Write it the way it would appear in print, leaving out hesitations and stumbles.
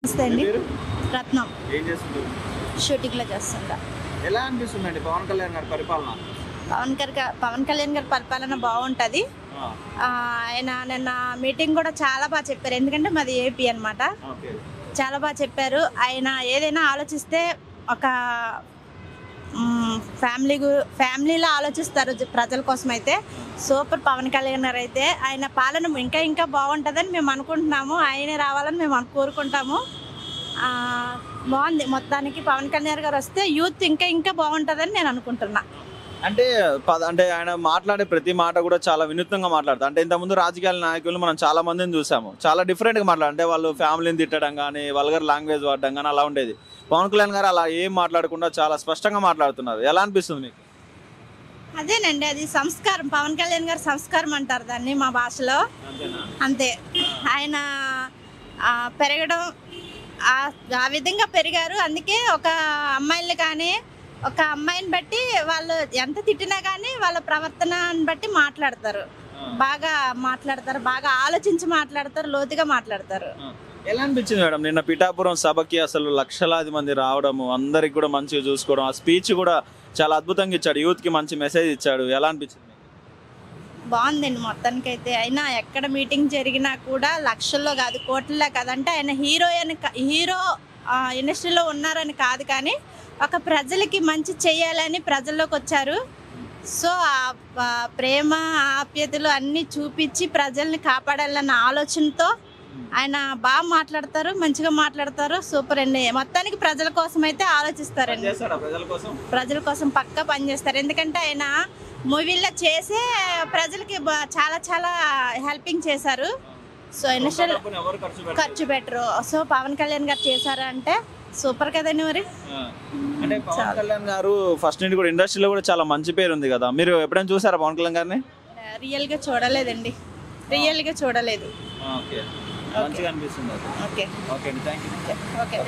నమస్తే అండి. రత్నం ఏం చేస్తుంటారు? షూటింగ్లో చేస్తుంటా. ఎలా అనిపిస్తుందండి పవన్ కళ్యాణ్ గారి పరిపాలన? పవన్ కళ్యాణ్ గారి పరిపాలన బాగుంటుంది. ఆయన నిన్న మీటింగ్ కూడా చాలా బాగా చెప్పారు. ఎందుకంటే మాది ఏపీ అనమాట. చాలా బాగా చెప్పారు. ఆయన ఏదైనా ఆలోచిస్తే ఒక ఫ్యామిలీలో ఆలోచిస్తారు ప్రజల కోసం. అయితే సూపర్ పవన్ కళ్యాణ్ గారు అయితే ఆయన పాలన ఇంకా బాగుంటుందని మేము అనుకుంటున్నాము. ఆయనే రావాలని మేము కోరుకుంటాము. బాగుంది. మొత్తానికి పవన్ కళ్యాణ్ గారు వస్తే యూత్ ఇంకా బాగుంటుందని నేను అనుకుంటున్నా. అంటే ఆయన మాట్లాడే ప్రతి మాట కూడా చాలా వినూత్నంగా మాట్లాడతారు. అంటే ఇంతకుముందు రాజకీయ నాయకులు మనం చాలా మందిని చూసాము, చాలా డిఫరెంట్గా మాట్లాడారు. అంటే వాళ్ళు ఫ్యామిలీని తిట్టడం కానీ, వల్గర్ లాంగ్వేజ్ వాడడం కానీ అలా ఉండేది. పవన్ కళ్యాణ్ గారు అలా ఏం మాట్లాడకుండా చాలా స్పష్టంగా మాట్లాడుతున్నారు. ఎలా అనిపిస్తుంది మీకు? అదేనండి, అది సంస్కారం. పవన్ కళ్యాణ్ గారు సంస్కారం అంటారు దాన్ని మా భాషలో. అంతే. ఆయన పెరగడం ఆ విధంగా పెరిగారు. అందుకే ఒక అమ్మాయిల్ని కానీ ఒక అమ్మాయిని బట్టి వాళ్ళు ఎంత తిట్టినా కానీ వాళ్ళ ప్రవర్తనని బట్టి మాట్లాడతారు. బాగా ఆలోచించి మాట్లాడతారు, లోతుగా మాట్లాడతారు. ఎలా అనిపించింది మేడం నిన్న పిఠాపురం సభకి అసలు లక్షలాది మంది రావడము, అందరికి కూడా మంచిగా చూసుకోవడం, ఆ స్పీచ్ కూడా చాలా అద్భుతంగా ఇచ్చాడు, యూత్కి మంచి మెసేజ్ ఇచ్చాడు. ఎలా అనిపించింది? బాగుందండి మొత్తానికైతే. అయినా ఎక్కడ మీటింగ్ జరిగినా కూడా లక్షల్లో కాదు, కోట్లలో కాదు. అంటే ఆయన హీరో ఇండస్ట్రీలో ఉన్నారని కాదు, కానీ ఒక ప్రజలకి మంచి చేయాలని ప్రజల్లోకి వచ్చారు. సో ఆ ప్రేమ ఆప్యాయతలు అన్నీ చూపించి ప్రజల్ని కాపాడాలన్న ఆలోచనతో ఆయన బాగా మాట్లాడతారు, మంచిగా మాట్లాడతారు. సూపర్ అండి. మొత్తానికి ప్రజల కోసం అయితే ఆలోచిస్తారండి. ప్రజల కోసం పక్కా పనిచేస్తారు. ఎందుకంటే ఆయన మూవీల్లో చేసే ప్రజలకి చాలా హెల్పింగ్ చేశారు. సో ఇండస్ట్రీ ఖర్చు పెట్టరు. సో పవన్ కళ్యాణ్ గారు చేశారు అంటే సూపర్ కదండి. మరి అంటే పవన్ కళ్యాణ్ గారు ఫస్ట్ నుండి కూడా ఇండస్ట్రీలో కూడా చాలా మంచి పేరు ఉంది కదా, మీరు ఎప్పుడైనా చూసారా పవన్ కళ్యాణ్ గారిని? రియల్గా చూడలేదండి. రియల్గా చూడలేదు. మంచిగా అనిపిస్తుంది. Okay, thank you.